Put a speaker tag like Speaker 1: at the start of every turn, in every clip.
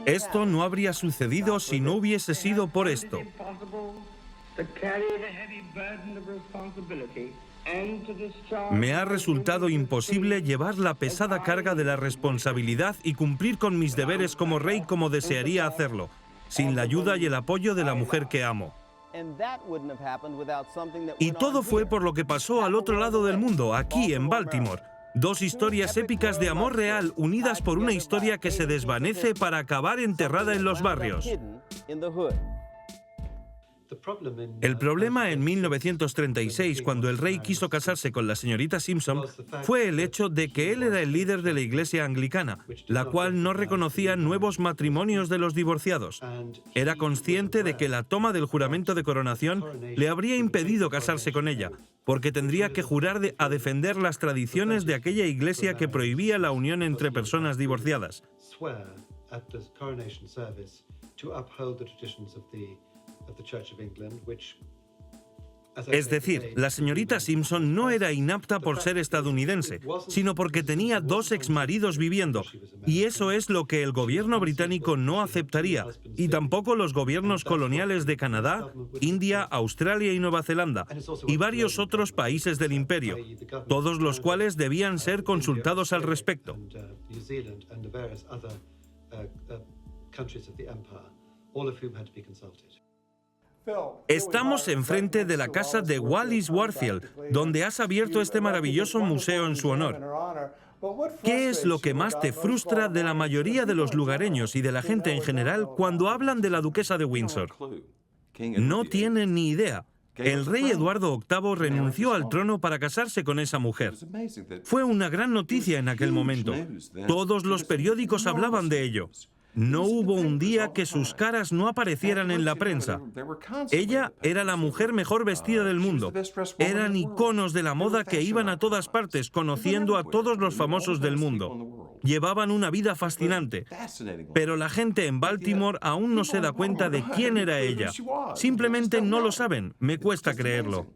Speaker 1: Esto no habría sucedido si no hubiese sido por esto. Me ha resultado imposible llevar la pesada carga de la responsabilidad y cumplir con mis deberes como rey como desearía hacerlo, sin la ayuda y el apoyo de la mujer que amo. Y todo fue por lo que pasó al otro lado del mundo, aquí en Baltimore. Dos historias épicas de amor real unidas por una historia que se desvanece para acabar enterrada en los barrios. El problema en 1936, cuando el rey quiso casarse con la señorita Simpson, fue el hecho de que él era el líder de la iglesia anglicana, la cual no reconocía nuevos matrimonios de los divorciados. Era consciente de que la toma del juramento de coronación le habría impedido casarse con ella, porque tendría que jurar a defender las tradiciones de aquella iglesia que prohibía la unión entre personas divorciadas. Es decir, la señorita Simpson no era inapta por ser estadounidense, sino porque tenía dos exmaridos viviendo, y eso es lo que el gobierno británico no aceptaría, y tampoco los gobiernos coloniales de Canadá, India, Australia y Nueva Zelanda, y varios otros países del imperio, todos los cuales debían ser consultados al respecto. Estamos enfrente de la casa de Wallis Warfield, donde has abierto este maravilloso museo en su honor. ¿Qué es lo que más te frustra de la mayoría de los lugareños y de la gente en general cuando hablan de la duquesa de Windsor? No tienen ni idea. El rey Eduardo VIII renunció al trono para casarse con esa mujer. Fue una gran noticia en aquel momento. Todos los periódicos hablaban de ello. No hubo un día que sus caras no aparecieran en la prensa. Ella era la mujer mejor vestida del mundo. Eran iconos de la moda que iban a todas partes, conociendo a todos los famosos del mundo. Llevaban una vida fascinante. Pero la gente en Baltimore aún no se da cuenta de quién era ella. Simplemente no lo saben. Me cuesta creerlo.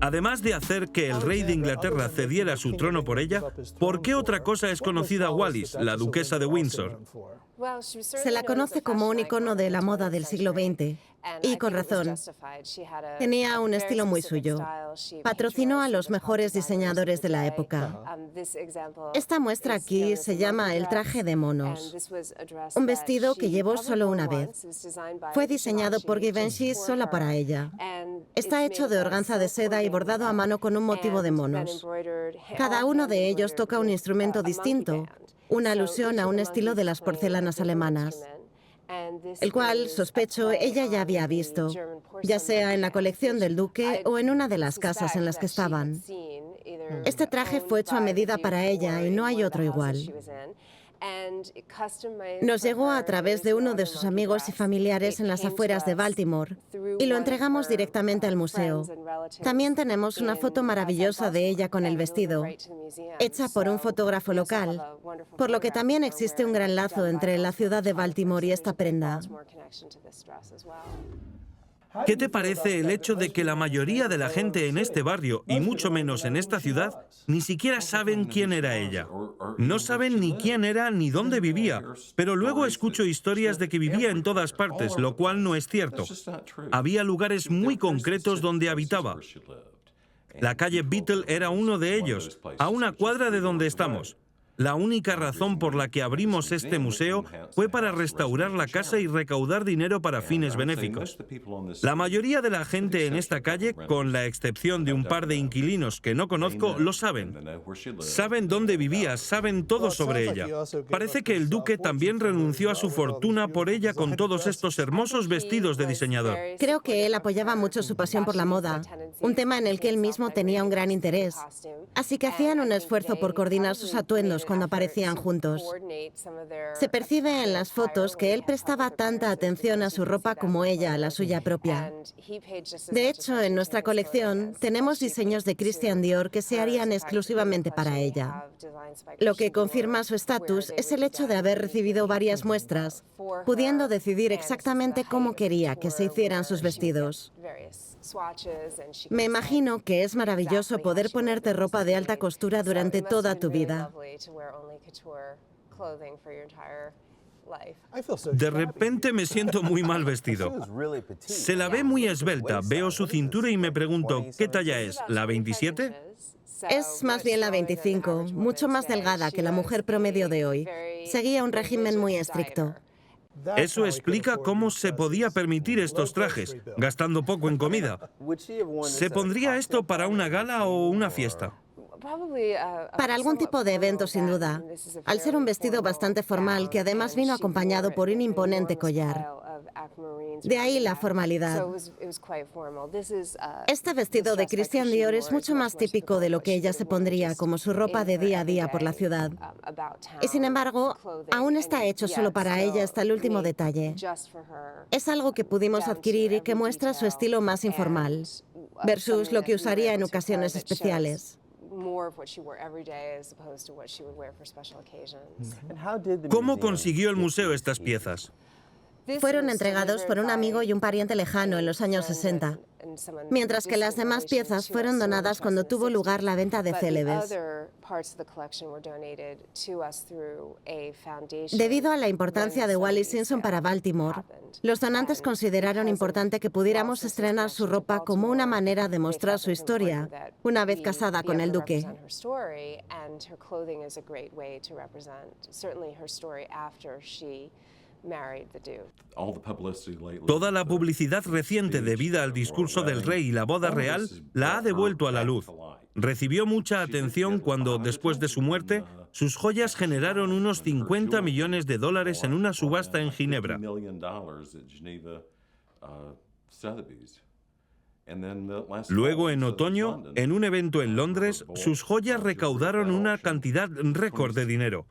Speaker 1: Además de hacer que el rey de Inglaterra cediera su trono por ella, ¿por qué otra cosa es conocida Wallis, la duquesa de Windsor?
Speaker 2: Se la conoce como un icono de la moda del siglo XX, y con razón. Tenía un estilo muy suyo. Patrocinó a los mejores diseñadores de la época. Esta muestra aquí se llama el traje de monos, un vestido que llevó solo una vez. Fue diseñado por Givenchy solo para ella. Está hecho de organza de seda y bordado a mano con un motivo de monos. Cada uno de ellos toca un instrumento distinto, una alusión a un estilo de las porcelanas alemanas, el cual, sospecho, ella ya había visto, ya sea en la colección del duque o en una de las casas en las que estaban. Este traje fue hecho a medida para ella y no hay otro igual. Nos llegó a través de uno de sus amigos y familiares en las afueras de Baltimore y lo entregamos directamente al museo. También tenemos una foto maravillosa de ella con el vestido, hecha por un fotógrafo local, por lo que también existe un gran lazo entre la ciudad de Baltimore y esta prenda.
Speaker 1: ¿Qué te parece el hecho de que la mayoría de la gente en este barrio, y mucho menos en esta ciudad, ni siquiera saben quién era ella? No saben ni quién era ni dónde vivía, pero luego escucho historias de que vivía en todas partes, lo cual no es cierto. Había lugares muy concretos donde habitaba. La calle Beatle era uno de ellos, a una cuadra de donde estamos. La única razón por la que abrimos este museo fue para restaurar la casa y recaudar dinero para fines benéficos. La mayoría de la gente en esta calle, con la excepción de un par de inquilinos que no conozco, lo saben. Saben dónde vivía, saben todo sobre ella. Parece que el duque también renunció a su fortuna por ella con todos estos hermosos vestidos de diseñador.
Speaker 2: Creo que él apoyaba mucho su pasión por la moda, un tema en el que él mismo tenía un gran interés. Así que hacían un esfuerzo por coordinar sus atuendos cuando aparecían juntos. Se percibe en las fotos que él prestaba tanta atención a su ropa como ella a la suya propia. De hecho, en nuestra colección tenemos diseños de Christian Dior que se harían exclusivamente para ella. Lo que confirma su estatus es el hecho de haber recibido varias muestras, pudiendo decidir exactamente cómo quería que se hicieran sus vestidos. Me imagino que es maravilloso poder ponerte ropa de alta costura durante toda tu vida.
Speaker 1: De repente me siento muy mal vestido. Se la ve muy esbelta, veo su cintura y me pregunto, ¿qué talla es? ¿La 27?
Speaker 2: Es más bien la 25, mucho más delgada que la mujer promedio de hoy. Seguía un régimen muy estricto.
Speaker 1: Eso explica cómo se podía permitir estos trajes, gastando poco en comida. ¿Se pondría esto para una gala o una fiesta?
Speaker 2: Para algún tipo de evento, sin duda. Al ser un vestido bastante formal, que además vino acompañado por un imponente collar. De ahí la formalidad. Este vestido de Christian Dior es mucho más típico de lo que ella se pondría como su ropa de día a día por la ciudad. Y sin embargo, aún está hecho solo para ella hasta el último detalle. Es algo que pudimos adquirir y que muestra su estilo más informal, versus lo que usaría en ocasiones especiales.
Speaker 1: ¿Cómo consiguió el museo estas piezas?
Speaker 2: Fueron entregados por un amigo y un pariente lejano en los años 60, mientras que las demás piezas fueron donadas cuando tuvo lugar la venta de célebes. Debido a la importancia de Wallis Simpson para Baltimore, los donantes consideraron importante que pudiéramos estrenar su ropa como una manera de mostrar su historia, una vez casada con el duque.
Speaker 1: Toda la publicidad reciente debida al discurso del rey y la boda real la ha devuelto a la luz. Recibió mucha atención cuando, después de su muerte, sus joyas generaron unos 50 millones de dólares en una subasta en Ginebra. Luego, en otoño, en un evento en Londres, sus joyas recaudaron una cantidad récord de dinero.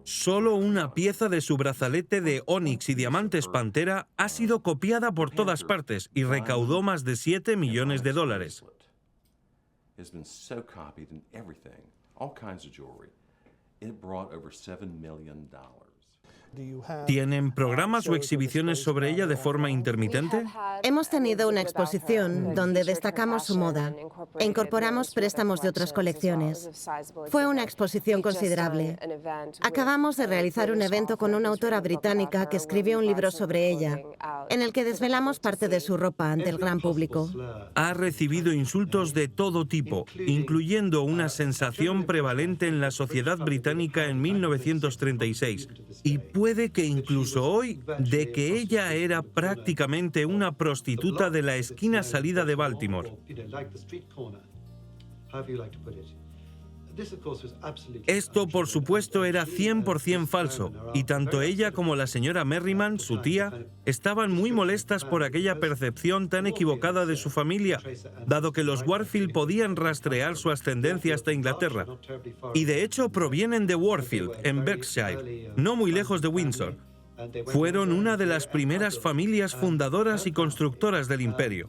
Speaker 1: Solo una pieza de su brazalete de ónix y diamantes Pantera ha sido copiada por todas partes y recaudó más de 7 millones de dólares. ¿Tienen programas o exhibiciones sobre ella de forma intermitente?
Speaker 2: Hemos tenido una exposición donde destacamos su moda e incorporamos préstamos de otras colecciones. Fue una exposición considerable. Acabamos de realizar un evento con una autora británica que escribió un libro sobre ella, en el que desvelamos parte de su ropa ante el gran público.
Speaker 1: Ha recibido insultos de todo tipo, incluyendo una sensación prevalente en la sociedad británica en 1936, y puede que incluso hoy, de que ella era prácticamente una prostituta de la esquina salida de Baltimore. Esto, por supuesto, era 100% falso, y tanto ella como la señora Merriman, su tía, estaban muy molestas por aquella percepción tan equivocada de su familia, dado que los Warfield podían rastrear su ascendencia hasta Inglaterra. Y de hecho provienen de Warfield, en Berkshire, no muy lejos de Windsor. Fueron una de las primeras familias fundadoras y constructoras del imperio.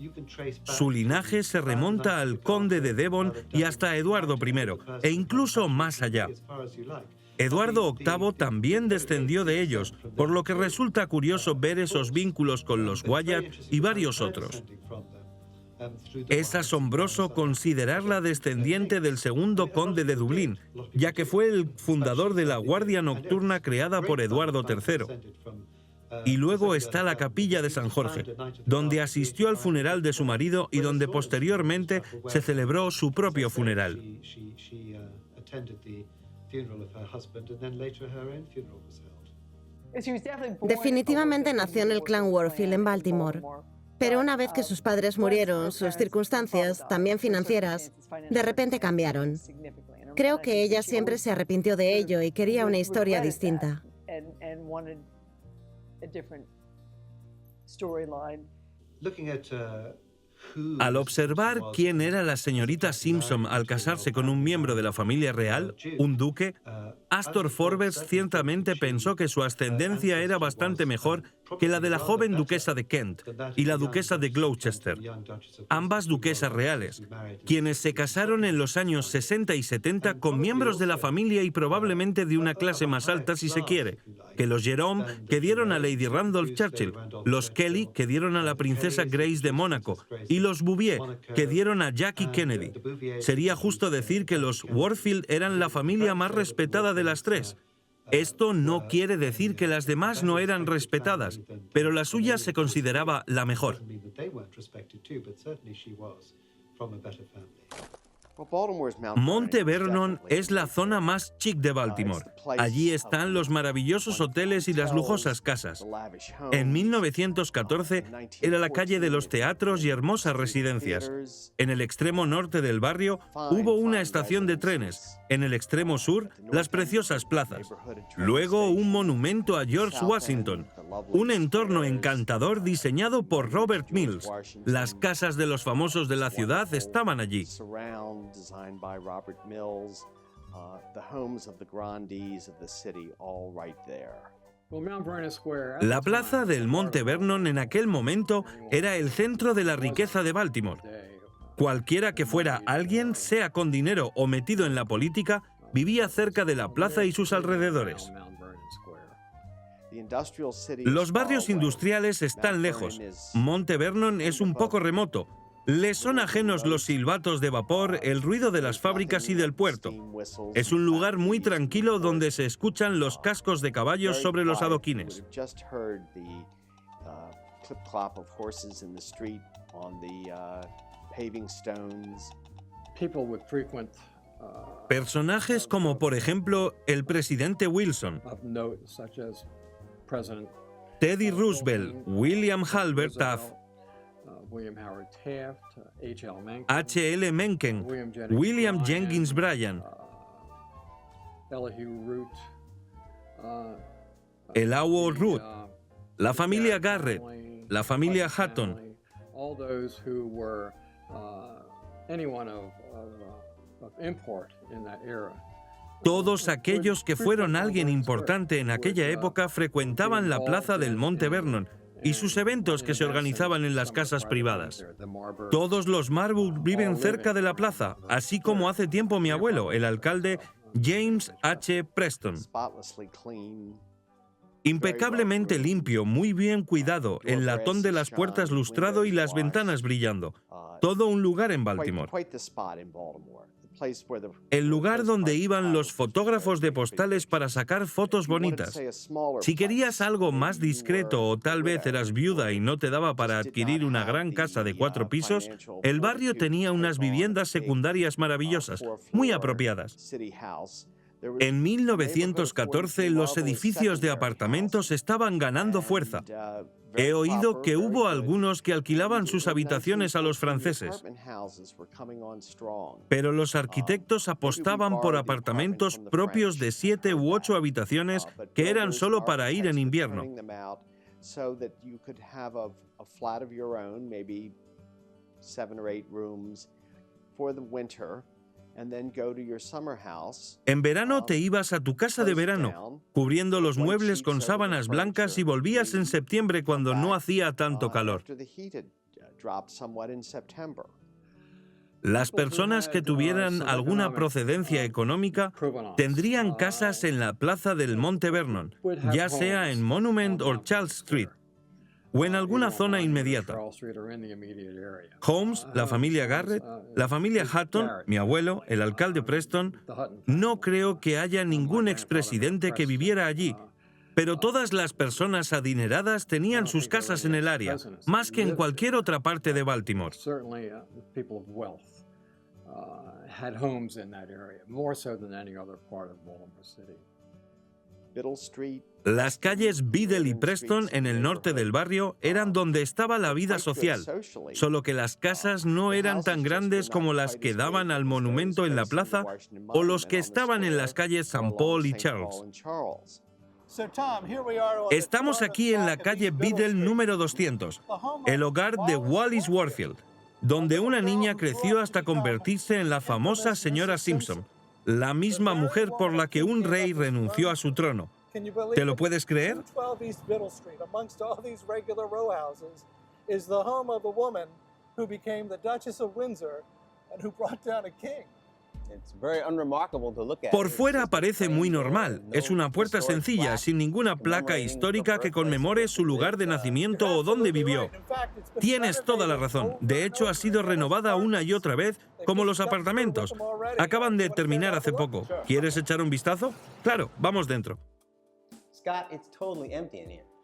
Speaker 1: Su linaje se remonta al conde de Devon y hasta Eduardo I, e incluso más allá. Eduardo VIII también descendió de ellos, por lo que resulta curioso ver esos vínculos con los Wyatt y varios otros. Es asombroso considerarla descendiente del segundo conde de Dublín, ya que fue el fundador de la Guardia Nocturna creada por Eduardo III. Y luego está la capilla de San Jorge, donde asistió al funeral de su marido y donde posteriormente se celebró su propio funeral.
Speaker 2: Definitivamente nació en el clan Warfield en Baltimore. Pero una vez que sus padres murieron, sus circunstancias, también financieras, de repente cambiaron. Creo que ella siempre se arrepintió de ello y quería una historia distinta.
Speaker 1: Al observar quién era la señorita Simpson al casarse con un miembro de la familia real, un duque, Astor Forbes ciertamente pensó que su ascendencia era bastante mejor que la de la joven duquesa de Kent y la duquesa de Gloucester, ambas duquesas reales, quienes se casaron en los años 60 y 70 con miembros de la familia y probablemente de una clase más alta, si se quiere, que los Jerome, que dieron a Lady Randolph Churchill, los Kelly, que dieron a la princesa Grace de Mónaco, y los Bouvier, que dieron a Jackie Kennedy. Sería justo decir que los Warfield eran la familia más respetada de las tres. Esto no quiere decir que las demás no eran respetadas, pero la suya se consideraba la mejor. Monte Vernon es la zona más chic de Baltimore. Allí están los maravillosos hoteles y las lujosas casas. En 1914 era la calle de los teatros y hermosas residencias. En el extremo norte del barrio hubo una estación de trenes. En el extremo sur, las preciosas plazas. Luego, un monumento a George Washington. Un entorno encantador diseñado por Robert Mills. Las casas de los famosos de la ciudad estaban allí. La plaza del Monte Vernon en aquel momento era el centro de la riqueza de Baltimore. Cualquiera que fuera alguien, sea con dinero o metido en la política, vivía cerca de la plaza y sus alrededores. Los barrios industriales están lejos. Monte Vernon es un poco remoto. Les son ajenos los silbatos de vapor, el ruido de las fábricas y del puerto. Es un lugar muy tranquilo donde se escuchan los cascos de caballos sobre los adoquines. Personajes como, por ejemplo, el presidente Wilson, Teddy Roosevelt, William Halbert Taft, H.L. Mencken, William Jennings Bryan, Elihu Root, la familia Garrett, la familia Hatton. Todos aquellos que fueron alguien importante en aquella época frecuentaban la plaza del Monte Vernon y sus eventos que se organizaban en las casas privadas. Todos los Marburg viven cerca de la plaza, así como hace tiempo mi abuelo, el alcalde James H. Preston. Impecablemente limpio, muy bien cuidado, el latón de las puertas lustrado y las ventanas brillando. Todo un lugar en Baltimore. El lugar donde iban los fotógrafos de postales para sacar fotos bonitas. Si querías algo más discreto o tal vez eras viuda y no te daba para adquirir una gran casa de 4 pisos, el barrio tenía unas viviendas secundarias maravillosas, muy apropiadas. En 1914 los edificios de apartamentos estaban ganando fuerza. He oído que hubo algunos que alquilaban sus habitaciones a los franceses. Pero los arquitectos apostaban por apartamentos propios de 7 u 8 habitaciones que eran solo para ir en invierno. En verano te ibas a tu casa de verano, cubriendo los muebles con sábanas blancas y volvías en septiembre cuando no hacía tanto calor. Las personas que tuvieran alguna procedencia económica tendrían casas en la plaza del Monte Vernon, ya sea en Monument o Charles Street, o en alguna zona inmediata. Holmes, la familia Garrett, la familia Hatton, mi abuelo, el alcalde Preston. No creo que haya ningún expresidente que viviera allí, pero todas las personas adineradas tenían sus casas en el área, más que en cualquier otra parte de Baltimore. Las calles Biddle y Preston en el norte del barrio eran donde estaba la vida social, solo que las casas no eran tan grandes como las que daban al monumento en la plaza o los que estaban en las calles St. Paul y Charles. Estamos aquí en la calle Biddle número 200, el hogar de Wallis Warfield, donde una niña creció hasta convertirse en la famosa señora Simpson, la misma mujer por la que un rey renunció a su trono. ¿Te lo puedes creer?
Speaker 3: 212 East Biddle Street, amongst all these regular row houses, is the home of a woman who became the Duchess of Windsor and who brought down a king.
Speaker 1: Por fuera parece muy normal. Es una puerta sencilla, sin ninguna placa histórica que conmemore su lugar de nacimiento o dónde vivió. Tienes toda la razón. De hecho, ha sido renovada una y otra vez, como los apartamentos. Acaban de terminar hace poco. ¿Quieres echar un vistazo? Claro, vamos dentro.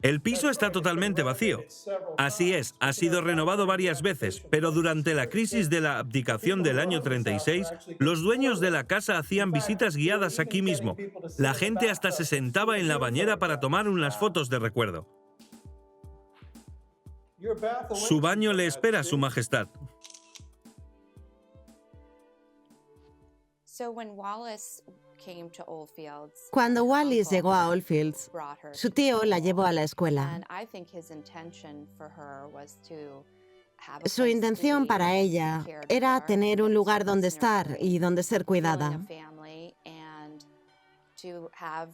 Speaker 1: El piso está totalmente vacío. Así es, ha sido renovado varias veces, pero durante la crisis de la abdicación del año 36, los dueños de la casa hacían visitas guiadas aquí mismo. La gente hasta se sentaba en la bañera para tomar unas fotos de recuerdo. Su baño le espera a Su Majestad.
Speaker 2: Cuando Wallis llegó a Oldfields, su tío la llevó a la escuela. Su intención para ella era tener un lugar donde estar y donde ser cuidada,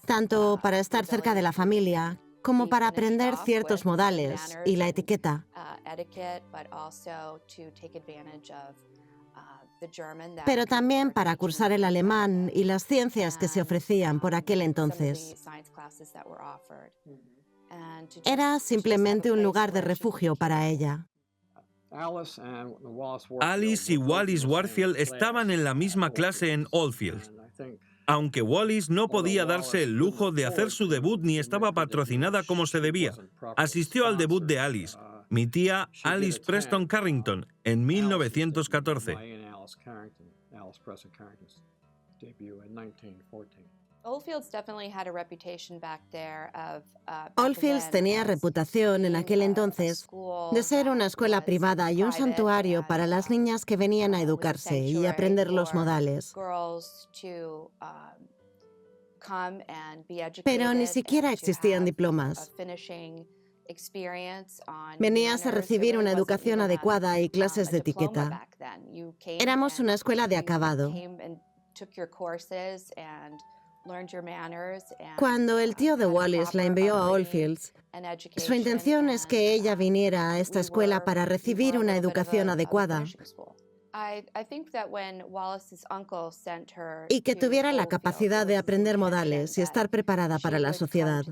Speaker 2: tanto para estar cerca de la familia como para aprender ciertos modales y la etiqueta. Pero también para cursar el alemán y las ciencias que se ofrecían por aquel entonces. Era simplemente un lugar de refugio para ella.
Speaker 1: Alice y Wallis Warfield estaban en la misma clase en Oldfields. Aunque Wallis no podía darse el lujo de hacer su debut ni estaba patrocinada como se debía, asistió al debut de Alice, mi tía Alice Preston Carrington, en 1914.
Speaker 2: Oldfields tenía reputación en aquel entonces de ser una escuela privada y un santuario para las niñas que venían a educarse y aprender los modales. Pero ni siquiera existían diplomas. Venías a recibir una educación adecuada y clases de etiqueta. Éramos una escuela de acabado. Cuando el tío de Wallis la envió a Oldfields, su intención es que ella viniera a esta escuela para recibir una educación adecuada y que tuviera la capacidad de aprender modales y estar preparada para la sociedad.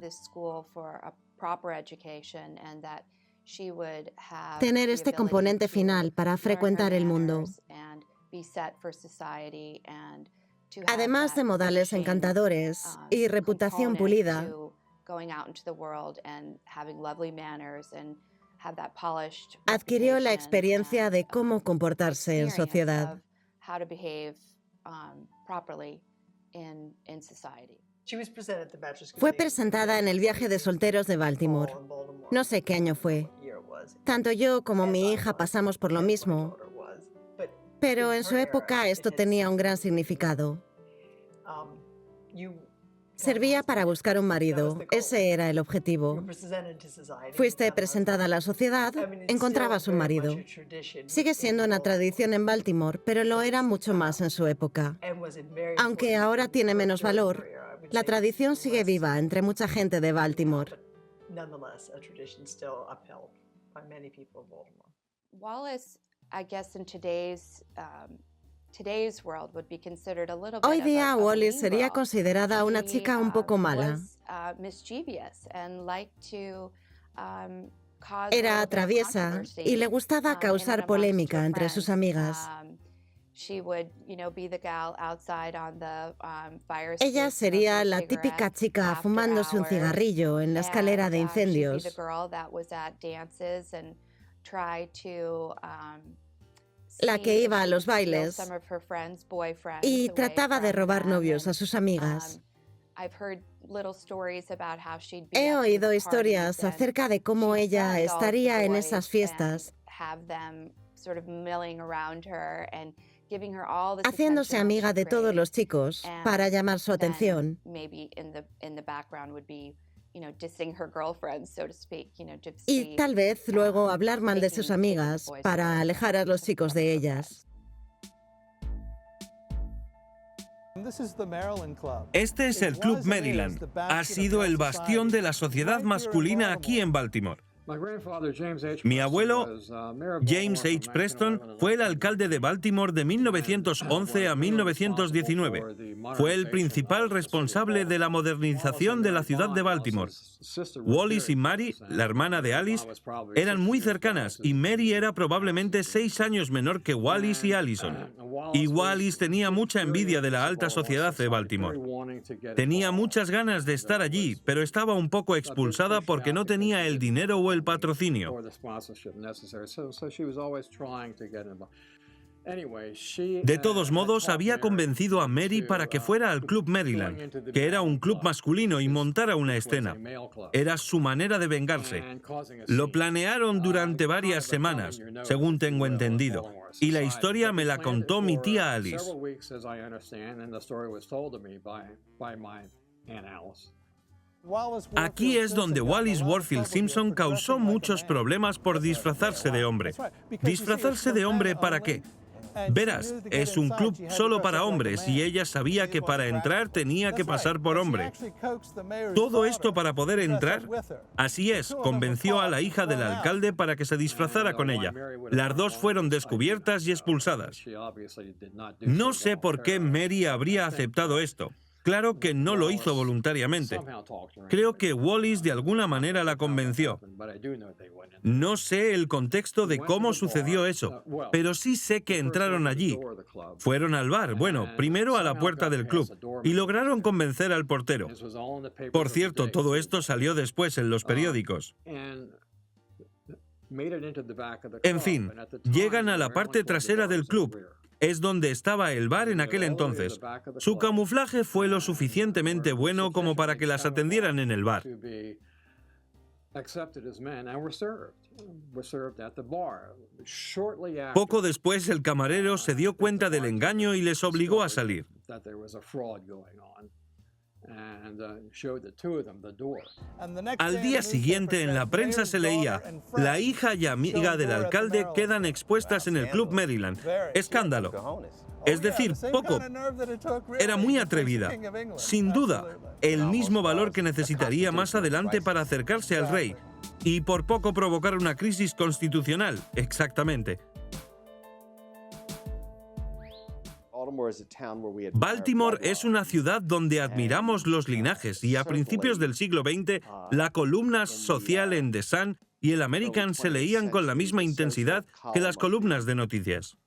Speaker 2: Tener este componente final para frecuentar el mundo. Además de modales encantadores y reputación pulida, adquirió la experiencia de cómo comportarse en sociedad. Fue presentada en el viaje de solteros de Baltimore. No sé qué año fue. Tanto yo como mi hija pasamos por lo mismo, pero en su época esto tenía un gran significado. Servía para buscar un marido, ese era el objetivo. Fuiste presentada a la sociedad, encontrabas un marido. Sigue siendo una tradición en Baltimore, pero lo era mucho más en su época. Aunque ahora tiene menos valor, la tradición sigue viva entre mucha gente de Baltimore. Hoy día Wallis sería considerada una chica un poco mala. Era traviesa y le gustaba causar polémica entre sus amigas. Ella sería la típica chica fumándose un cigarrillo en la escalera de incendios. La que iba a los bailes y trataba de robar novios a sus amigas. He oído historias acerca de cómo ella estaría en esas fiestas, haciéndose amiga de todos los chicos para llamar su atención. Y tal vez luego hablar mal de sus amigas para alejar a los chicos de ellas.
Speaker 1: Este es el Club Maryland. Ha sido el bastión de la sociedad masculina aquí en Baltimore. Mi abuelo, James H. Preston, fue el alcalde de Baltimore de 1911 a 1919. Fue el principal responsable de la modernización de la ciudad de Baltimore. Wallis y Mary, la hermana de Alice, eran muy cercanas y Mary era probablemente 6 años menor que Wallis y Allison. Y Wallis tenía mucha envidia de la alta sociedad de Baltimore. Tenía muchas ganas de estar allí, pero estaba un poco expulsada porque no tenía el dinero o el patrocinio. De todos modos, había convencido a Mary para que fuera al Club Maryland, que era un club masculino, y montara una escena. Era su manera de vengarse. Lo planearon durante varias semanas, según tengo entendido, y la historia me la contó mi tía Alice. Aquí es donde Wallis Warfield Simpson causó muchos problemas por disfrazarse de hombre. ¿Disfrazarse de hombre para qué? Verás, es un club solo para hombres y ella sabía que para entrar tenía que pasar por hombre. ¿Todo esto para poder entrar? Así es, convenció a la hija del alcalde para que se disfrazara con ella. Las dos fueron descubiertas y expulsadas. No sé por qué Mary habría aceptado esto. Claro que no lo hizo voluntariamente. Creo que Wallis de alguna manera la convenció. No sé el contexto de cómo sucedió eso, pero sí sé que entraron allí. Fueron al bar, bueno, primero a la puerta del club, y lograron convencer al portero. Por cierto, todo esto salió después en los periódicos. En fin, llegan a la parte trasera del club. Es donde estaba el bar en aquel entonces. Su camuflaje fue lo suficientemente bueno como para que las atendieran en el bar. Poco después, el camarero se dio cuenta del engaño y les obligó a salir. Al día siguiente en la prensa se leía: la hija y amiga del alcalde quedan expuestas en el Club Maryland. Escándalo. Es decir, poco. Era muy atrevida. Sin duda, el mismo valor que necesitaría más adelante para acercarse al rey. Y por poco provocar una crisis constitucional. Exactamente. Baltimore es una ciudad donde admiramos los linajes y a principios del siglo XX la columna social en The Sun y el American se leían con la misma intensidad que las columnas de noticias.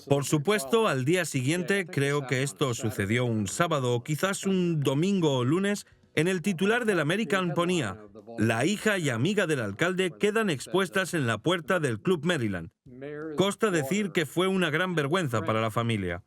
Speaker 1: Por supuesto, al día siguiente, creo que esto sucedió un sábado o quizás un domingo o lunes, en el titular del American ponía: la hija y amiga del alcalde quedan expuestas en la puerta del Club Maryland. Consta decir que fue una gran vergüenza para la familia.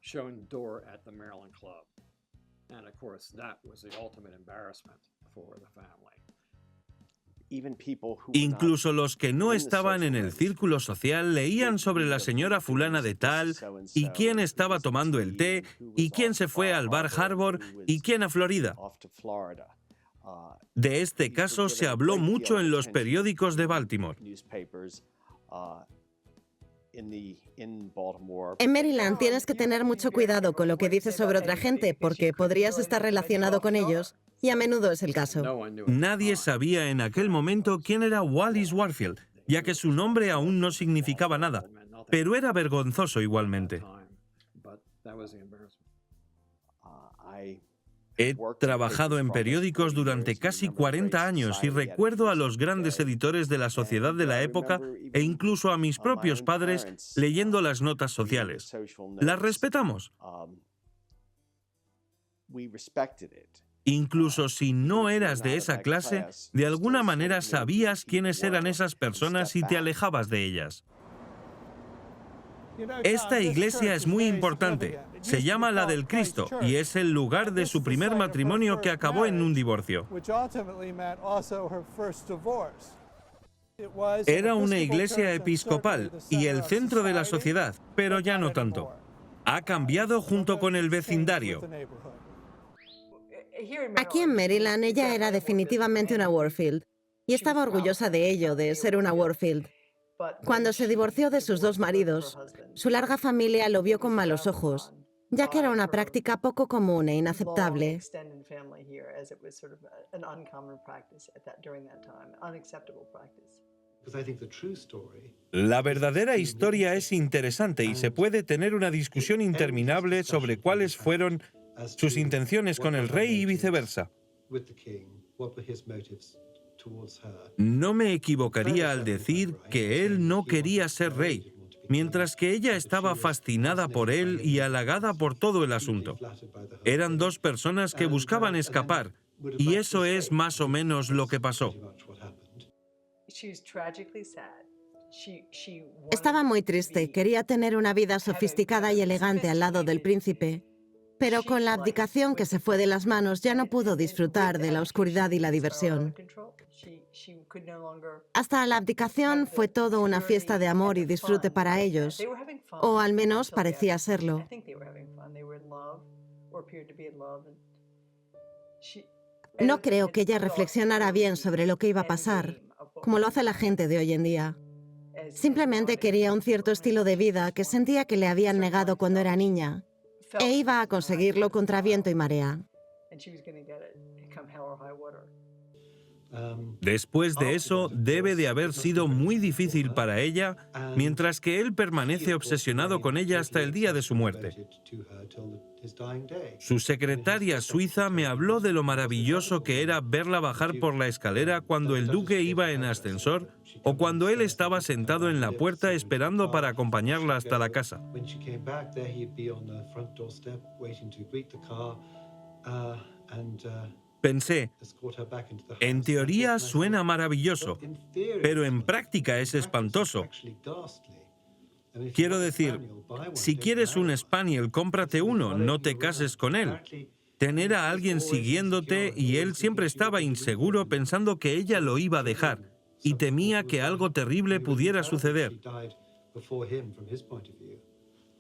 Speaker 1: Incluso los que no estaban en el círculo social leían sobre la señora fulana de tal, y quién estaba tomando el té, y quién se fue al bar Harbor, y quién a Florida. De este caso se habló mucho en los periódicos de Baltimore.
Speaker 2: En Maryland tienes que tener mucho cuidado con lo que dices sobre otra gente, porque podrías estar relacionado con ellos, y a menudo es el caso.
Speaker 1: Nadie sabía en aquel momento quién era Wallis Warfield, ya que su nombre aún no significaba nada, pero era vergonzoso igualmente. He trabajado en periódicos durante casi 40 años y recuerdo a los grandes editores de la sociedad de la época e incluso a mis propios padres leyendo las notas sociales. ¿Las respetamos? Incluso si no eras de esa clase, de alguna manera sabías quiénes eran esas personas y te alejabas de ellas. Esta iglesia es muy importante. Se llama la del Cristo y es el lugar de su primer matrimonio que acabó en un divorcio. Era una iglesia episcopal y el centro de la sociedad, pero ya no tanto. Ha cambiado junto con el vecindario.
Speaker 2: Aquí en Maryland ella era definitivamente una Warfield. y estaba orgullosa de ello, de ser una Warfield. Cuando se divorció de sus dos maridos, su larga familia lo vio con malos ojos, ya que era una práctica poco común e inaceptable.
Speaker 1: La verdadera historia es interesante y se puede tener una discusión interminable sobre cuáles fueron sus intenciones con el rey y viceversa. No me equivocaría al decir que él no quería ser rey, mientras que ella estaba fascinada por él y halagada por todo el asunto. Eran dos personas que buscaban escapar, y eso es más o menos lo que pasó.
Speaker 2: Estaba muy triste, quería tener una vida sofisticada y elegante al lado del príncipe, pero con la abdicación que se fue de las manos ya no pudo disfrutar de la oscuridad y la diversión. Hasta la abdicación fue todo una fiesta de amor y disfrute para ellos, o al menos parecía serlo. No creo que ella reflexionara bien sobre lo que iba a pasar, como lo hace la gente de hoy en día. Simplemente quería un cierto estilo de vida que sentía que le habían negado cuando era niña, e iba a conseguirlo contra viento y marea.
Speaker 1: Después de eso, debe de haber sido muy difícil para ella, mientras que él permanece obsesionado con ella hasta el día de su muerte. Su secretaria suiza me habló de lo maravilloso que era verla bajar por la escalera cuando el duque iba en ascensor o cuando él estaba sentado en la puerta esperando para acompañarla hasta la casa. Pensé, en teoría suena maravilloso, pero en práctica es espantoso. Quiero decir, si quieres un Spaniel, cómprate uno, no te cases con él. Tener a alguien siguiéndote y él siempre estaba inseguro pensando que ella lo iba a dejar y temía que algo terrible pudiera suceder.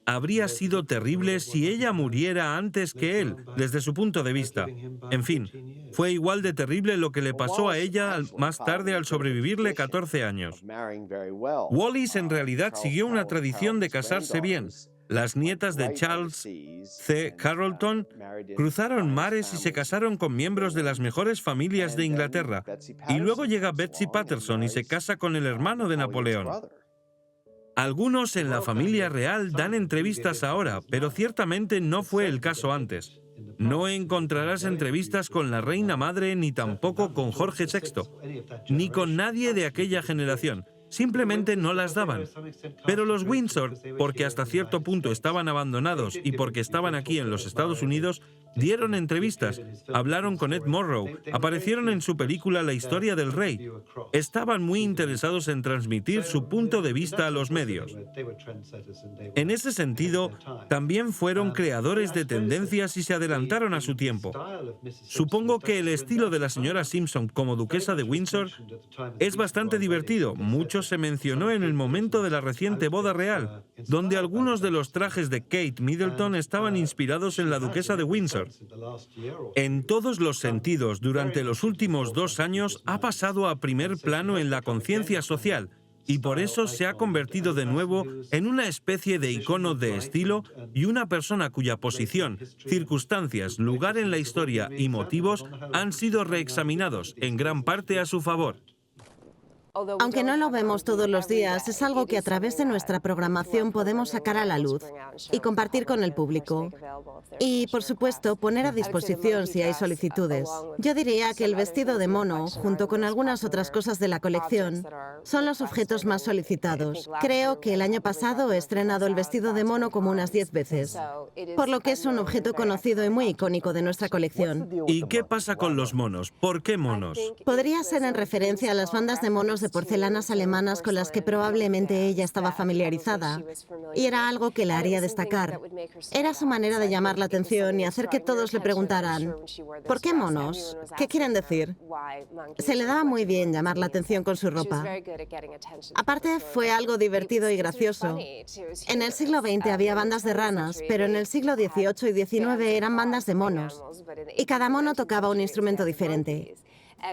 Speaker 1: Habría sido terrible si ella muriera antes que él, desde su punto de vista. En fin, fue igual de terrible lo que le pasó a ella más tarde al sobrevivirle 14 años. Wallis en realidad siguió una tradición de casarse bien. Las nietas de Charles C. Carrollton cruzaron mares y se casaron con miembros de las mejores familias de Inglaterra. Y luego llega Betsy Patterson y se casa con el hermano de Napoleón. Algunos en la familia real dan entrevistas ahora, pero ciertamente no fue el caso antes. No encontrarás entrevistas con la reina madre ni tampoco con Jorge VI, ni con nadie de aquella generación. Simplemente no las daban. Pero los Windsor, porque hasta cierto punto estaban abandonados y porque estaban aquí en los Estados Unidos, dieron entrevistas, hablaron con Ed Morrow, aparecieron en su película La historia del rey. Estaban muy interesados en transmitir su punto de vista a los medios. En ese sentido, también fueron creadores de tendencias y se adelantaron a su tiempo. Supongo que el estilo de la señora Simpson como duquesa de Windsor es bastante divertido. Mucho se mencionó en el momento de la reciente boda real, donde algunos de los trajes de Kate Middleton estaban inspirados en la duquesa de Windsor. En todos los sentidos, durante los últimos 2 años ha pasado a primer plano en la conciencia social y por eso se ha convertido de nuevo en una especie de icono de estilo y una persona cuya posición, circunstancias, lugar en la historia y motivos han sido reexaminados en gran parte a su favor.
Speaker 2: Aunque no lo vemos todos los días, es algo que a través de nuestra programación podemos sacar a la luz y compartir con el público. Y, por supuesto, poner a disposición si hay solicitudes. Yo diría que el vestido de mono, junto con algunas otras cosas de la colección, son los objetos más solicitados. Creo que el año pasado he estrenado el vestido de mono como unas 10 veces, por lo que es un objeto conocido y muy icónico de nuestra colección.
Speaker 1: ¿Y qué pasa con los monos? ¿Por qué monos?
Speaker 2: Podría ser en referencia a las bandas de monos de porcelanas alemanas con las que probablemente ella estaba familiarizada, y era algo que la haría destacar. Era su manera de llamar la atención y hacer que todos le preguntaran, ¿por qué monos? ¿Qué quieren decir? Se le daba muy bien llamar la atención con su ropa. Aparte, fue algo divertido y gracioso. En el siglo XX había bandas de ranas, pero en el siglo XVIII y XIX eran bandas de monos, y cada mono tocaba un instrumento diferente.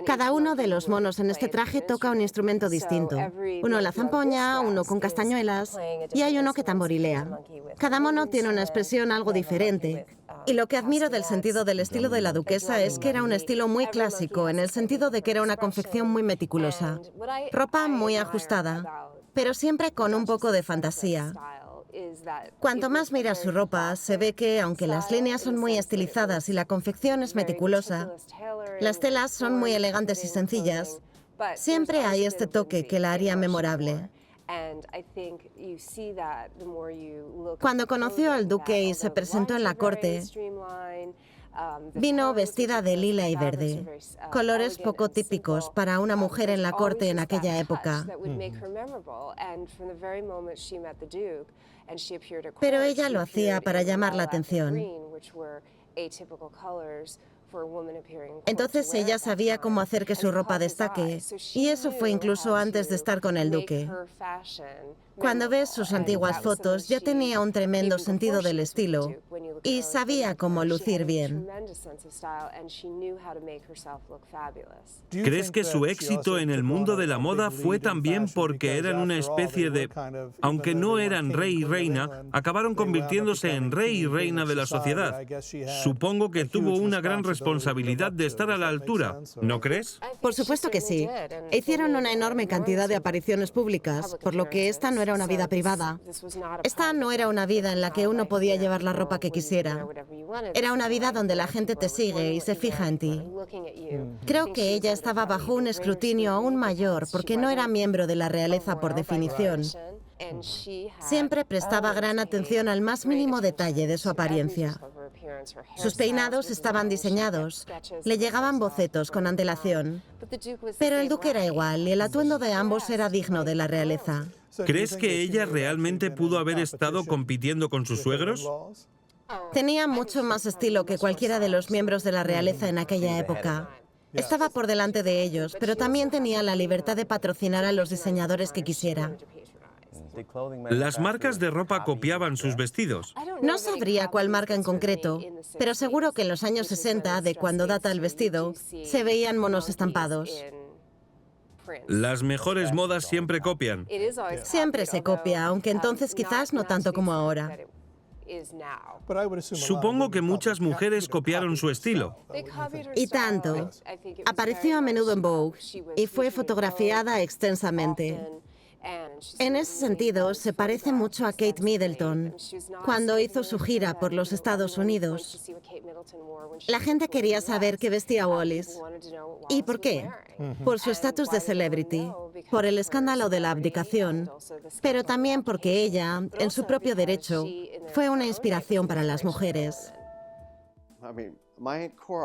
Speaker 2: Cada uno de los monos en este traje toca un instrumento distinto. Uno la zampoña, uno con castañuelas y hay uno que tamborilea. Cada mono tiene una expresión algo diferente. Y lo que admiro del sentido del estilo de la duquesa es que era un estilo muy clásico, en el sentido de que era una confección muy meticulosa. Ropa muy ajustada, pero siempre con un poco de fantasía. Cuanto más miras su ropa, se ve que, aunque las líneas son muy estilizadas y la confección es meticulosa, las telas son muy elegantes y sencillas, siempre hay este toque que la haría memorable. Cuando conoció al duque y se presentó en la corte, vino vestida de lila y verde, colores poco típicos para una mujer en la corte en aquella época. Pero ella lo hacía para llamar la atención. Entonces ella sabía cómo hacer que su ropa destaque, y eso fue incluso antes de estar con el duque. Cuando ves sus antiguas fotos, ya tenía un tremendo sentido del estilo y sabía cómo lucir bien.
Speaker 1: ¿Crees que su éxito en el mundo de la moda fue también porque eran una especie de... Aunque no eran rey y reina, acabaron convirtiéndose en rey y reina de la sociedad? Supongo que tuvo una gran responsabilidad de estar a la altura, ¿no crees?
Speaker 2: Por supuesto que sí. Hicieron una enorme cantidad de apariciones públicas, por lo que esta no era una vida privada. Esta no era una vida en la que uno podía llevar la ropa que quisiera. Era una vida donde la gente te sigue y se fija en ti. Creo que ella estaba bajo un escrutinio aún mayor porque no era miembro de la realeza por definición. Siempre prestaba gran atención al más mínimo detalle de su apariencia. Sus peinados estaban diseñados, le llegaban bocetos con antelación. Pero el duque era igual y el atuendo de ambos era digno de la realeza.
Speaker 1: ¿Crees que ella realmente pudo haber estado compitiendo con sus suegros?
Speaker 2: Tenía mucho más estilo que cualquiera de los miembros de la realeza en aquella época. Estaba por delante de ellos, pero también tenía la libertad de patrocinar a los diseñadores que quisiera.
Speaker 1: ¿Las marcas de ropa copiaban sus vestidos?
Speaker 2: No sabría cuál marca en concreto, pero seguro que en los años 60, de cuando data el vestido, se veían monos estampados.
Speaker 1: Las mejores modas siempre copian.
Speaker 2: Siempre se copia, aunque entonces quizás no tanto como ahora.
Speaker 1: Supongo que muchas mujeres copiaron su estilo.
Speaker 2: Y tanto. Apareció a menudo en Vogue y fue fotografiada extensamente. En ese sentido, se parece mucho a Kate Middleton. Cuando hizo su gira por los Estados Unidos, la gente quería saber qué vestía Wallis. ¿Y por qué? Por su estatus de celebrity, por el escándalo de la abdicación, pero también porque ella, en su propio derecho, fue una inspiración para las mujeres.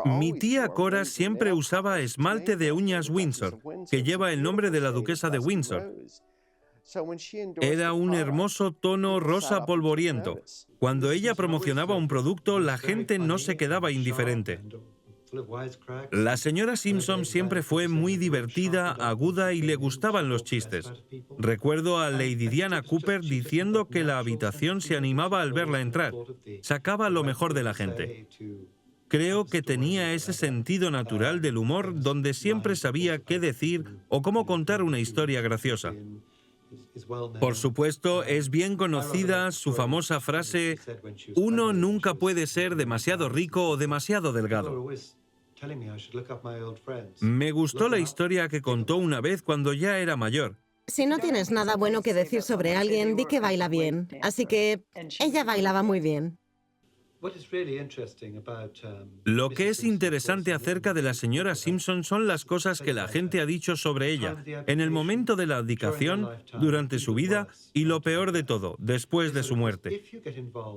Speaker 1: Mi tía Cora siempre usaba esmalte de uñas Windsor, que lleva el nombre de la duquesa de Windsor. Era un hermoso tono rosa polvoriento. Cuando ella promocionaba un producto, la gente no se quedaba indiferente. La señora Simpson siempre fue muy divertida, aguda y le gustaban los chistes. Recuerdo a Lady Diana Cooper diciendo que la habitación se animaba al verla entrar. Sacaba lo mejor de la gente. Creo que tenía ese sentido natural del humor donde siempre sabía qué decir o cómo contar una historia graciosa. Por supuesto, es bien conocida su famosa frase: uno nunca puede ser demasiado rico o demasiado delgado. Me gustó la historia que contó una vez cuando ya era mayor.
Speaker 2: Si no tienes nada bueno que decir sobre alguien, di que baila bien. Así que ella bailaba muy bien.
Speaker 1: Lo que es interesante acerca de la señora Simpson son las cosas que la gente ha dicho sobre ella, en el momento de la abdicación, durante su vida y lo peor de todo, después de su muerte.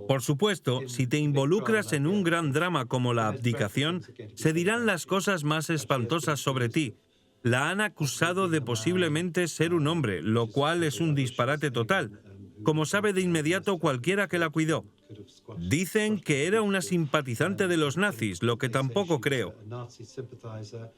Speaker 1: Por supuesto, si te involucras en un gran drama como la abdicación, se dirán las cosas más espantosas sobre ti. La han acusado de posiblemente ser un hombre, lo cual es un disparate total, como sabe de inmediato cualquiera que la cuidó. Dicen que era una simpatizante de los nazis, lo que tampoco creo.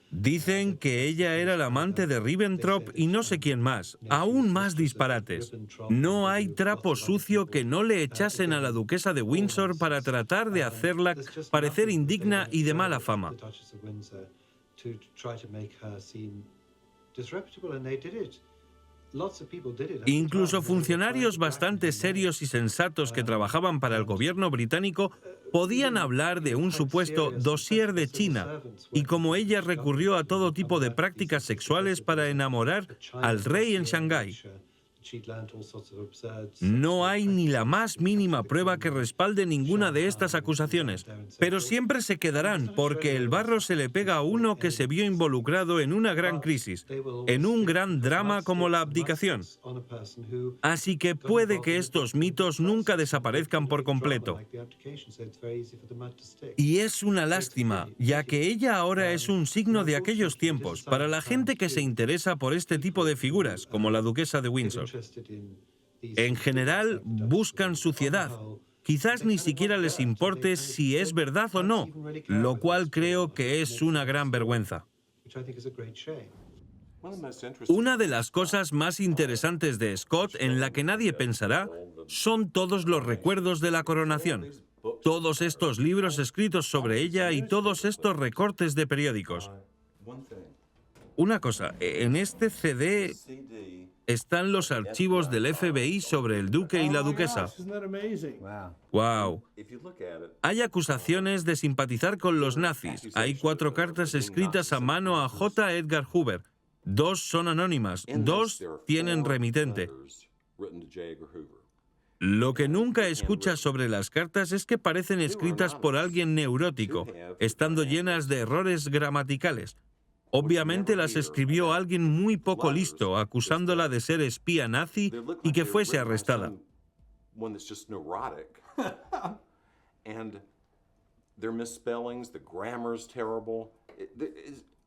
Speaker 1: Dicen que ella era la amante de Ribbentrop y no sé quién más. Aún más disparates. No hay trapo sucio que no le echasen a la duquesa de Windsor para tratar de hacerla parecer indigna y de mala fama. Incluso funcionarios bastante serios y sensatos que trabajaban para el gobierno británico podían hablar de un supuesto dossier de China y cómo ella recurrió a todo tipo de prácticas sexuales para enamorar al rey en Shanghái. No hay ni la más mínima prueba que respalde ninguna de estas acusaciones, pero siempre se quedarán porque el barro se le pega a uno que se vio involucrado en una gran crisis, en un gran drama como la abdicación. Así que puede que estos mitos nunca desaparezcan por completo. Y es una lástima, ya que ella ahora es un signo de aquellos tiempos para la gente que se interesa por este tipo de figuras, como la duquesa de Windsor. En general, buscan suciedad. Quizás ni siquiera les importe si es verdad o no, lo cual creo que es una gran vergüenza. Una de las cosas más interesantes de Scott, en la que nadie pensará, son todos los recuerdos de la coronación. Todos estos libros escritos sobre ella y todos estos recortes de periódicos. Una cosa, en este CD están los archivos del FBI sobre el duque y la duquesa. ¡Wow! Hay acusaciones de simpatizar con los nazis. Hay 4 cartas escritas a mano a J. Edgar Hoover. 2 son anónimas, 2 tienen remitente. Lo que nunca escuchas sobre las cartas es que parecen escritas por alguien neurótico, estando llenas de errores gramaticales. Obviamente las escribió alguien muy poco listo, acusándola de ser espía nazi y que fuese arrestada.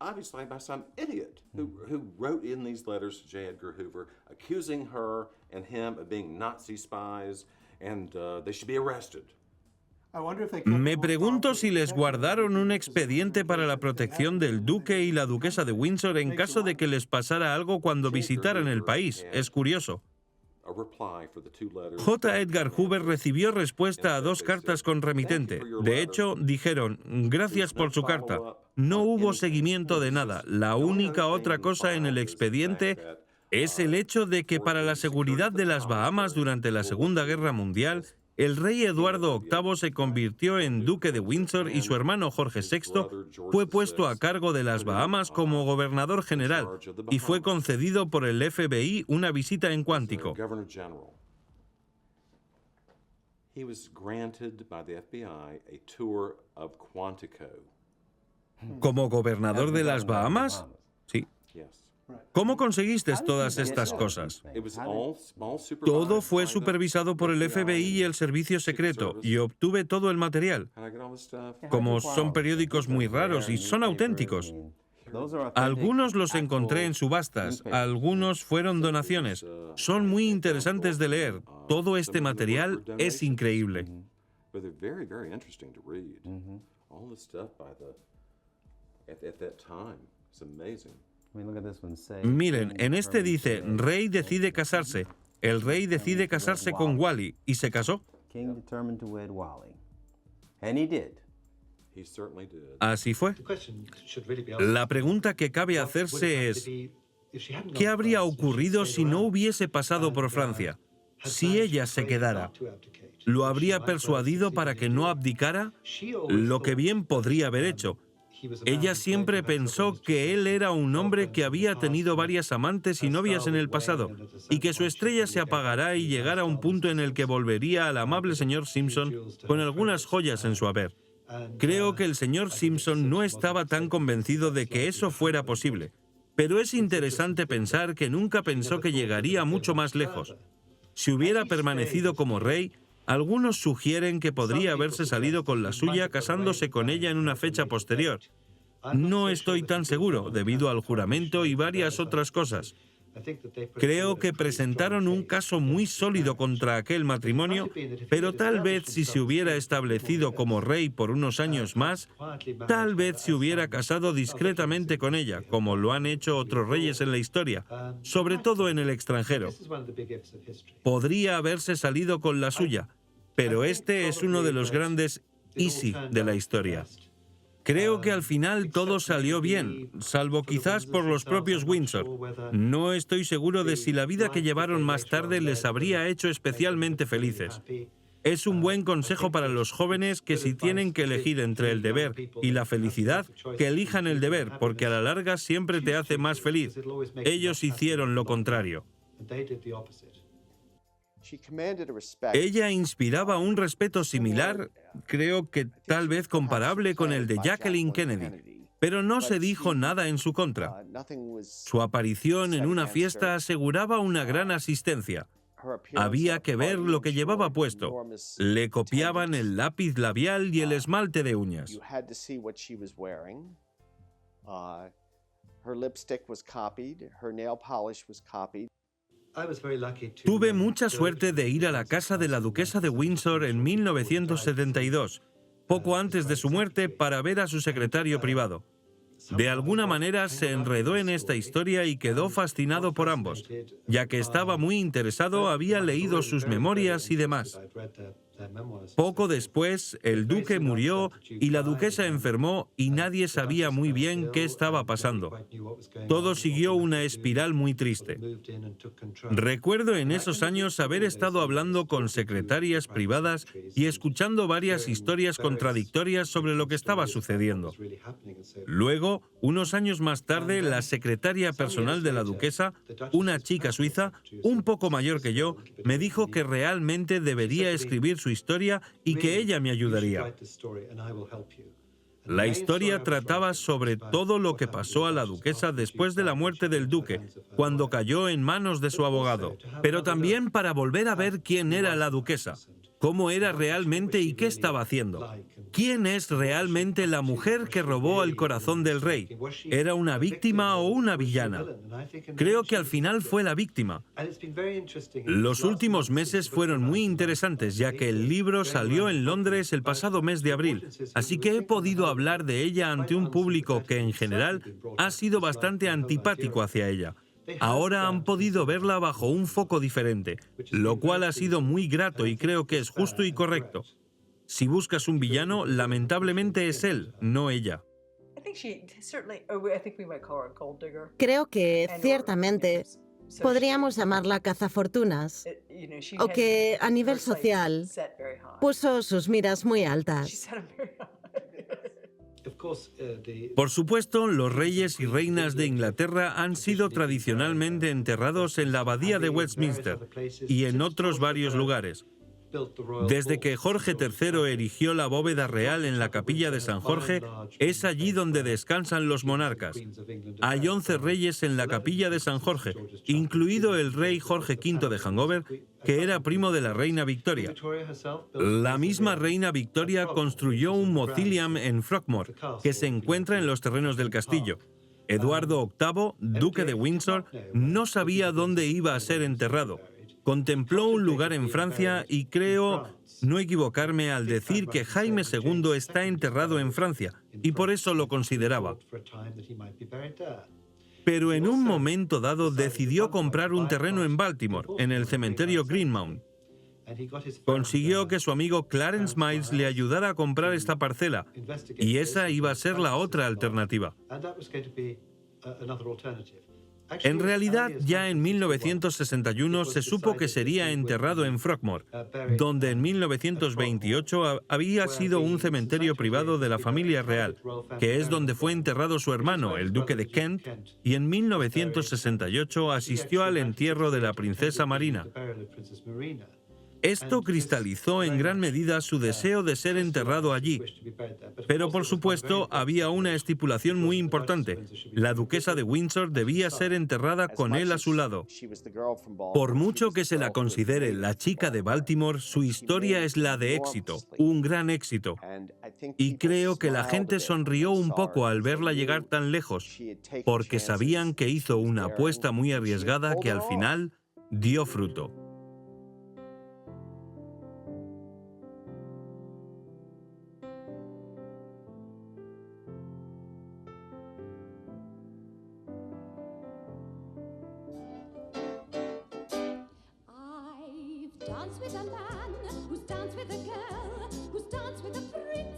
Speaker 4: Obviously by some idiot who wrote in these letters to J. Edgar Hoover accusing her and him of being Nazi spies, and they should be arrested.
Speaker 1: Me pregunto si les guardaron un expediente para la protección del duque y la duquesa de Windsor en caso de que les pasara algo cuando visitaran el país. Es curioso. J. Edgar Hoover recibió respuesta a 2 cartas con remitente. De hecho, dijeron, gracias por su carta. No hubo seguimiento de nada. La única otra cosa en el expediente es el hecho de que para la seguridad de las Bahamas durante la Segunda Guerra Mundial, el rey Eduardo VIII se convirtió en duque de Windsor y su hermano Jorge VI fue puesto a cargo de las Bahamas como gobernador general y fue concedido por el FBI una visita en Quantico. ¿Como gobernador de las Bahamas? Sí. ¿Cómo conseguiste todas estas cosas? Todo fue supervisado por el FBI y el servicio secreto, y obtuve todo el material. Como son periódicos muy raros y son auténticos. Algunos los encontré en subastas, algunos fueron donaciones. Son muy interesantes de leer. Todo este material es increíble. Miren, en este dice, rey decide casarse. El rey decide casarse con Wally y se casó. Así fue. La pregunta que cabe hacerse es, ¿qué habría ocurrido si no hubiese pasado por Francia? Si ella se quedara, ¿lo habría persuadido para que no abdicara? Lo que bien podría haber hecho. Ella siempre pensó que él era un hombre que había tenido varias amantes y novias en el pasado, y que su estrella se apagará y llegará a un punto en el que volvería al amable señor Simpson con algunas joyas en su haber. Creo que el señor Simpson no estaba tan convencido de que eso fuera posible, pero es interesante pensar que nunca pensó que llegaría mucho más lejos. Si hubiera permanecido como rey, algunos sugieren que podría haberse salido con la suya casándose con ella en una fecha posterior. No estoy tan seguro, debido al juramento y varias otras cosas. Creo que presentaron un caso muy sólido contra aquel matrimonio, pero tal vez si se hubiera establecido como rey por unos años más, tal vez se hubiera casado discretamente con ella, como lo han hecho otros reyes en la historia, sobre todo en el extranjero. Podría haberse salido con la suya, pero este es uno de los grandes easy de la historia. Creo que al final todo salió bien, salvo quizás por los propios Windsor. No estoy seguro de si la vida que llevaron más tarde les habría hecho especialmente felices. Es un buen consejo para los jóvenes que si tienen que elegir entre el deber y la felicidad, que elijan el deber, porque a la larga siempre te hace más feliz. Ellos hicieron lo contrario. Ella inspiraba un respeto similar, creo que tal vez comparable con el de Jacqueline Kennedy, pero no se dijo nada en su contra. Su aparición en una fiesta aseguraba una gran asistencia. Había que ver lo que llevaba puesto. Le copiaban el lápiz labial y el esmalte de uñas. Tuve mucha suerte de ir a la casa de la duquesa de Windsor en 1972, poco antes de su muerte, para ver a su secretario privado. De alguna manera se enredó en esta historia y quedó fascinado por ambos. Ya que estaba muy interesado, había leído sus memorias y demás. Poco después, el duque murió y la duquesa enfermó y nadie sabía muy bien qué estaba pasando. Todo siguió una espiral muy triste. Recuerdo en esos años haber estado hablando con secretarias privadas y escuchando varias historias contradictorias sobre lo que estaba sucediendo. Luego, unos años más tarde, la secretaria personal de la duquesa, una chica suiza, un poco mayor que yo, me dijo que realmente debería escribir su historia y que ella me ayudaría. La historia trataba sobre todo lo que pasó a la duquesa después de la muerte del duque, cuando cayó en manos de su abogado, pero también para volver a ver quién era la duquesa, cómo era realmente y qué estaba haciendo. ¿Quién es realmente la mujer que robó el corazón del rey? ¿Era una víctima o una villana? Creo que al final fue la víctima. Los últimos meses fueron muy interesantes, ya que el libro salió en Londres el pasado mes de abril, así que he podido hablar de ella ante un público que en general ha sido bastante antipático hacia ella. Ahora han podido verla bajo un foco diferente, lo cual ha sido muy grato y creo que es justo y correcto. Si buscas un villano, lamentablemente es él, no ella.
Speaker 2: Creo que, ciertamente, podríamos llamarla cazafortunas, o que, a nivel social, puso sus miras muy altas.
Speaker 1: Por supuesto, los reyes y reinas de Inglaterra han sido tradicionalmente enterrados en la abadía de Westminster y en otros varios lugares. Desde que Jorge III erigió la bóveda real en la capilla de San Jorge, es allí donde descansan los monarcas. Hay 11 reyes en la capilla de San Jorge, incluido el rey Jorge V de Hannover, que era primo de la reina Victoria. La misma reina Victoria construyó un mausoleum en Frogmore, que se encuentra en los terrenos del castillo. Eduardo VIII, duque de Windsor, no sabía dónde iba a ser enterrado. Contempló un lugar en Francia y creo no equivocarme al decir que Jaime II está enterrado en Francia, y por eso lo consideraba. Pero en un momento dado decidió comprar un terreno en Baltimore, en el cementerio Greenmount. Consiguió que su amigo Clarence Miles le ayudara a comprar esta parcela, y esa iba a ser la otra alternativa. En realidad, ya en 1961 se supo que sería enterrado en Frogmore, donde en 1928 había sido un cementerio privado de la familia real, que es donde fue enterrado su hermano, el duque de Kent, y en 1968 asistió al entierro de la princesa Marina. Esto cristalizó en gran medida su deseo de ser enterrado allí. Pero, por supuesto, había una estipulación muy importante. La duquesa de Windsor debía ser enterrada con él a su lado. Por mucho que se la considere la chica de Baltimore, su historia es la de éxito, un gran éxito. Y creo que la gente sonrió un poco al verla llegar tan lejos, porque sabían que hizo una apuesta muy arriesgada que al final dio fruto.
Speaker 5: Dance with a man who's danced with a girl who's danced with a freak